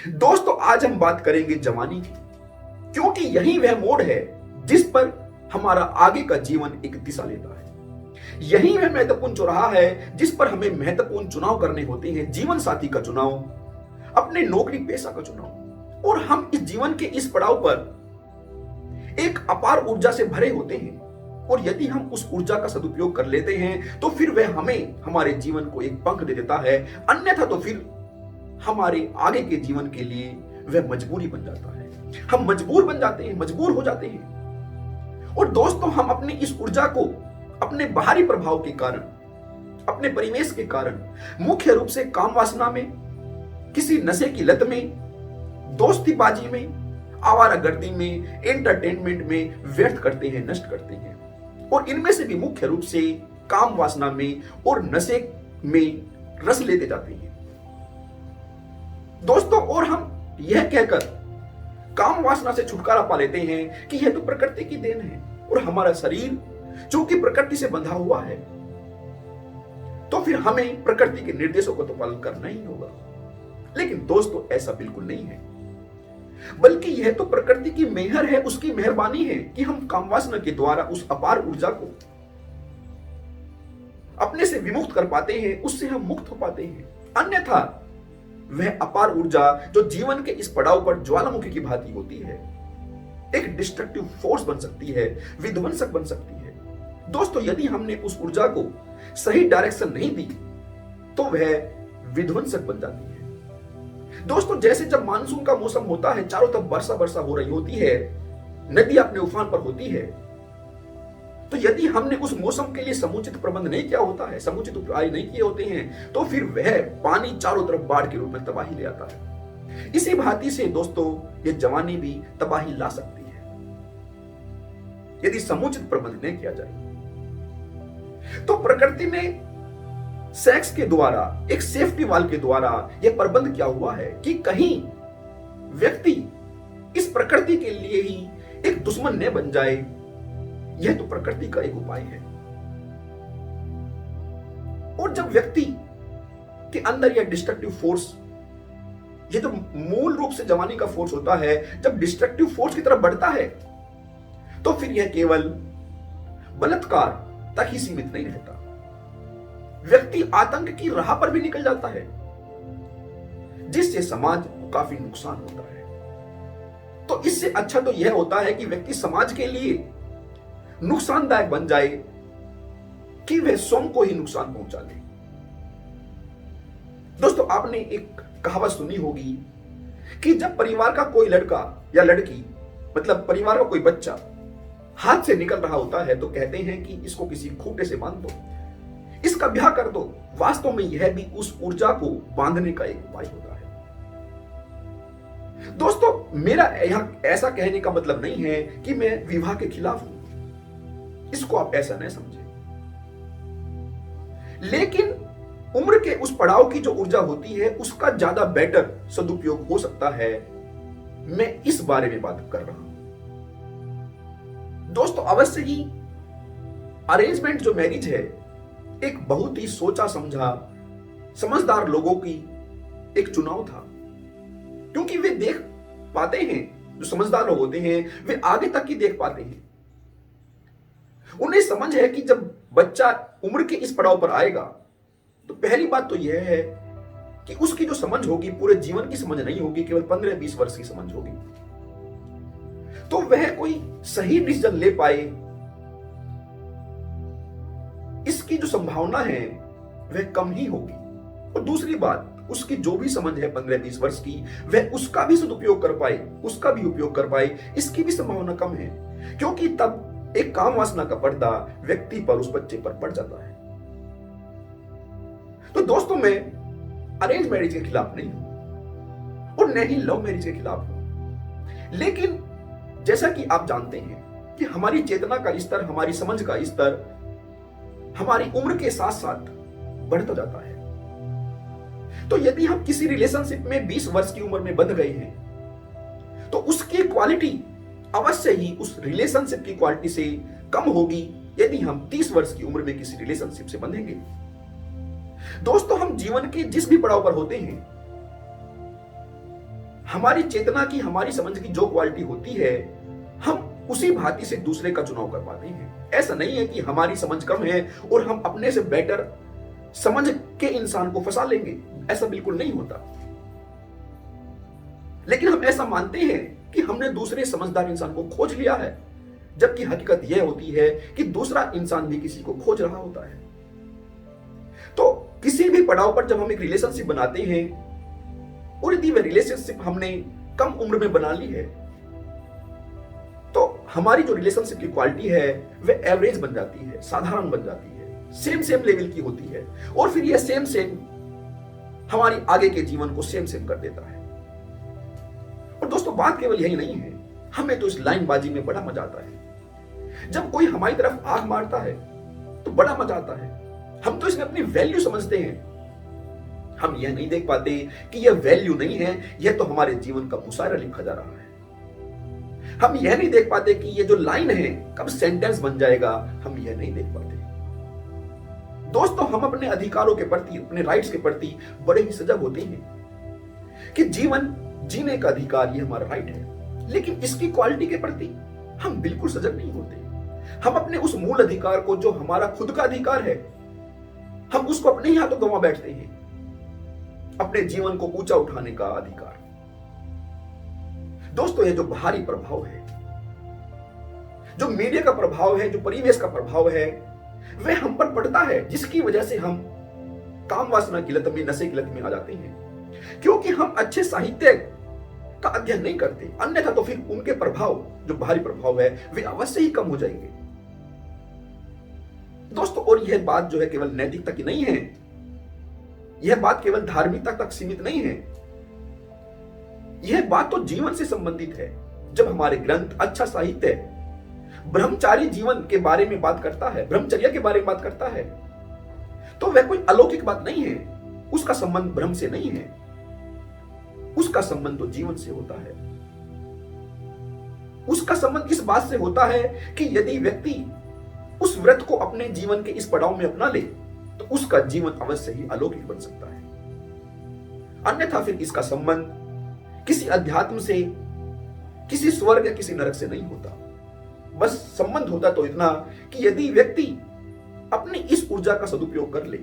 दोस्तों आज हम बात करेंगे जवानी की, क्योंकि यही वह मोड़ है जिस पर हमारा आगे का जीवन एक दिशा लेता है। यही वह महत्वपूर्ण चौराहा है जिस पर हमें महत्वपूर्ण चुनाव करने होते हैं, जीवन साथी का चुनाव, अपने नौकरी पेशा का चुनाव। और हम इस जीवन के इस पड़ाव पर एक अपार ऊर्जा से भरे होते हैं, और यदि हम उस ऊर्जा का सदुपयोग कर लेते हैं तो फिर वह हमें हमारे जीवन को एक पंख दे देता है, अन्यथा तो फिर हमारे आगे के जीवन के लिए वह मजबूरी बन जाता है। हम मजबूर बन जाते हैं, मजबूर हो जाते हैं। और दोस्तों हम अपनी इस ऊर्जा को अपने बाहरी प्रभाव के कारण, अपने परिवेश के कारण, मुख्य रूप से काम वासना में, किसी नशे की लत में, दोस्तीबाजी में, आवारागर्दी में, एंटरटेनमेंट में व्यर्थ करते हैं, नष्ट करते हैं। और इनमें से भी मुख्य रूप से काम वासना में और नशे में रस लेते जाते हैं दोस्तों। और हम यह कहकर काम वासना से छुटकारा पा लेते हैं कि यह तो प्रकृति की देन है, और हमारा शरीर चूंकि प्रकृति से बंधा हुआ है तो फिर हमें प्रकृति के निर्देशों को तो पालन करना ही होगा। लेकिन दोस्तों ऐसा बिल्कुल नहीं है, बल्कि यह तो प्रकृति की मेहर है, उसकी मेहरबानी है कि हम कामवासना के द्वारा उस अपार ऊर्जा को अपने से विमुक्त कर पाते हैं, उससे हम मुक्त हो पाते हैं। अन्यथा वह अपार ऊर्जा जो जीवन के इस पड़ाव पर ज्वालामुखी की भांति होती है, एक डिस्ट्रक्टिव फोर्स बन सकती है, विध्वंसक बन सकती है। दोस्तों यदि हमने उस ऊर्जा को सही डायरेक्शन नहीं दी तो वह विध्वंसक बन जाती है। दोस्तों जैसे जब मानसून का मौसम होता है, चारों तरफ वर्षा वर्षा हो रही होती है, नदी अपने उफान पर होती है, तो यदि हमने उस मौसम के लिए समुचित प्रबंध नहीं किया होता है, समुचित उपाय नहीं किए होते हैं, तो फिर वह पानी चारों तरफ बाढ़ के रूप में तबाही ले आता है। इसी भांति से दोस्तों यह जवानी भी तबाही ला सकती है यदि समुचित प्रबंध नहीं किया जाए। तो प्रकृति ने सेक्स के द्वारा, एक सेफ्टी वाल के द्वारा यह प्रबंध किया हुआ है कि कहीं व्यक्ति इस प्रकृति के लिए ही एक दुश्मन न बन जाए। यह तो प्रकृति का एक उपाय है। और जब व्यक्ति के अंदर यह डिस्ट्रक्टिव फोर्स, यह जो मूल रूप से जवानी का फोर्स होता है, जब डिस्ट्रक्टिव फोर्स की तरफ बढ़ता है तो फिर यह केवल बलात्कार तक ही सीमित नहीं रहता, व्यक्ति आतंक की राह पर भी निकल जाता है, जिससे समाज को काफी नुकसान होता है। तो इससे अच्छा तो यह होता है कि व्यक्ति समाज के लिए नुकसानदायक बन जाए कि वह स्वयं को ही नुकसान पहुंचा ले। दोस्तों आपने एक कहावत सुनी होगी कि जब परिवार का कोई लड़का या लड़की, मतलब परिवार का कोई बच्चा हाथ से निकल रहा होता है तो कहते हैं कि इसको किसी खूंटे से बांध दो, इसका ब्याह कर दो। वास्तव में यह भी उस ऊर्जा को बांधने का एक उपाय होता है। दोस्तों मेरा यहां ऐसा कहने का मतलब नहीं है कि मैं विवाह के खिलाफ हूं, इसको आप ऐसा नहीं समझे। लेकिन उम्र के उस पड़ाव की जो ऊर्जा होती है उसका ज्यादा बेटर सदुपयोग हो सकता है, मैं इस बारे में बात कर रहा हूं। दोस्तों अवश्य ही अरेंजमेंट जो मैरिज है एक बहुत ही सोचा समझा समझदार लोगों की एक चुनाव था, क्योंकि वे देख पाते हैं, जो समझदार लोग होते हैं वे आगे तक ही देख पाते हैं। उन्हें समझ है कि जब बच्चा उम्र के इस पड़ाव पर आएगा तो पहली बात तो यह है कि उसकी जो समझ होगी पूरे जीवन की समझ नहीं होगी, केवल 15-20 वर्ष की समझ होगी। तो वह कोई सही डिसीजन ले पाए इसकी जो संभावना है वह कम ही होगी। और दूसरी बात, उसकी जो भी समझ है 15-20 वर्ष की, वह उसका भी सदुपयोग कर पाए, उसका भी उपयोग कर पाए, इसकी भी संभावना कम है, क्योंकि तब एक काम वासना का पर्दा व्यक्ति पर, उस बच्चे पर पड़ जाता है। तो दोस्तों मैं अरेंज मैरिज के खिलाफ नहीं हूं और न ही लव मैरिज के खिलाफ हूं, लेकिन जैसा कि आप जानते हैं कि हमारी चेतना का स्तर, हमारी समझ का स्तर हमारी उम्र के साथ साथ बढ़ता जाता है। तो यदि हम किसी रिलेशनशिप में 20 वर्ष की उम्र में बंध गए हैं तो उसकी क्वालिटी अवश्य ही उस रिलेशनशिप की क्वालिटी से कम होगी यदि हम 30 वर्ष की उम्र में किसी रिलेशनशिप से बंधेंगे। दोस्तों हम जीवन के जिस भी पड़ाव पर होते हैं हमारी चेतना की, हमारी समझ की जो क्वालिटी होती है, हम उसी भांति से दूसरे का चुनाव कर पाते हैं। ऐसा नहीं है कि हमारी समझ कम है और हम अपने से बेटर समझ के इंसान को फंसा लेंगे, ऐसा बिल्कुल नहीं होता। लेकिन हम ऐसा मानते हैं कि हमने दूसरे समझदार इंसान को खोज लिया है, जबकि हकीकत यह होती है कि दूसरा इंसान भी किसी को खोज रहा होता है। तो किसी भी पड़ाव पर जब हम एक रिलेशनशिप बनाते हैं और यदि वह रिलेशनशिप हमने कम उम्र में बना ली है, तो हमारी जो रिलेशनशिप की क्वालिटी है वह एवरेज बन जाती है, साधारण बन जाती है, सेम लेवल की होती है, और फिर यह सेम हमारी आगे के जीवन को सेम कर देता है। और दोस्तों, बात केवल यही नहीं है, हमें तो इस लाइनबाजी में बड़ा मजा आता है। जब कोई हमारी तरफ आंख मारता है तो बड़ा मजा आता है। हम तो इसमें अपनी वैल्यू समझते हैं। हम यह नहीं देख पाते कि यह वैल्यू नहीं है, यह तो हमारे जीवन का मुशायरा लिखा जा रहा है। हम यह नहीं देख पाते कि यह जो लाइन है कब सेंटेंस बन जाएगा, हम यह नहीं देख पाते। दोस्तों, हम अपने अधिकारों के प्रति, अपने राइट्स के प्रति बड़े ही सजग होते हैं कि जीवन जीने का अधिकार ये हमारा राइट है, लेकिन इसकी क्वालिटी के प्रति हम बिल्कुल सजग नहीं होते। हम अपने उस मूल अधिकार को, जो हमारा खुद का अधिकार है, हम उसको अपने ही हाथों गंवा बैठते हैं, अपने जीवन को ऊंचा उठाने का अधिकार। दोस्तों, ये जो बाहरी प्रभाव है, जो मीडिया का प्रभाव है, जो परिवेश का प्रभाव है, वह हम पर पड़ता है, जिसकी वजह से हम काम वासना की लत में, नशे की लत में आ जाते हैं, क्योंकि हम अच्छे साहित्य का अध्ययन नहीं करते। अन्यथा तो फिर उनके प्रभाव, जो बाहरी प्रभाव है, वे अवश्य ही कम हो जाएंगे। दोस्तों, और यह बात जो है केवल नैतिकता की नहीं है, यह बात केवल धार्मिकता तक सीमित नहीं है, यह बात तो जीवन से संबंधित है। जब हमारे ग्रंथ, अच्छा साहित्य ब्रह्मचारी जीवन के बारे में बात करता है, ब्रह्मचर्या के बारे में बात करता है, तो वह कोई अलौकिक बात नहीं है। उसका संबंध ब्रह्म से नहीं है, उसका संबंध तो जीवन से होता है। उसका संबंध इस बात से होता है कि यदि व्यक्ति उस व्रत को अपने जीवन के इस पड़ाव में अपना ले, तो उसका जीवन अवश्य ही अलौकिक बन सकता है। अन्यथा फिर इसका संबंध किसी अध्यात्म से, किसी स्वर्ग या किसी नरक से नहीं होता। बस संबंध होता तो इतना कि यदि व्यक्ति अपनी इस ऊर्जा का सदुपयोग कर ले,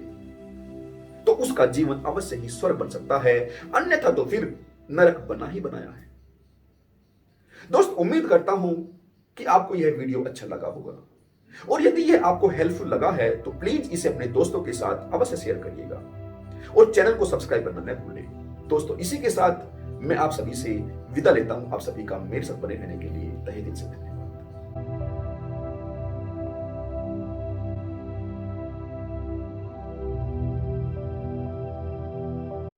तो उसका जीवन अवश्य ही स्वर्ग बन सकता है, अन्यथा तो फिर नरक बना ही बनाया है। दोस्त, उम्मीद करता हूं कि आपको यह वीडियो अच्छा लगा होगा, और यदि यह आपको हेल्पफुल लगा है तो प्लीज इसे अपने दोस्तों के साथ अवश्य शेयर करिएगा, और चैनल को सब्सक्राइब करना न भूलें। दोस्तों, इसी के साथ मैं आप सभी से विदा लेता हूं। आप सभी का मेरे साथ बने रहने के लिए तहे दिल से धन्यवाद।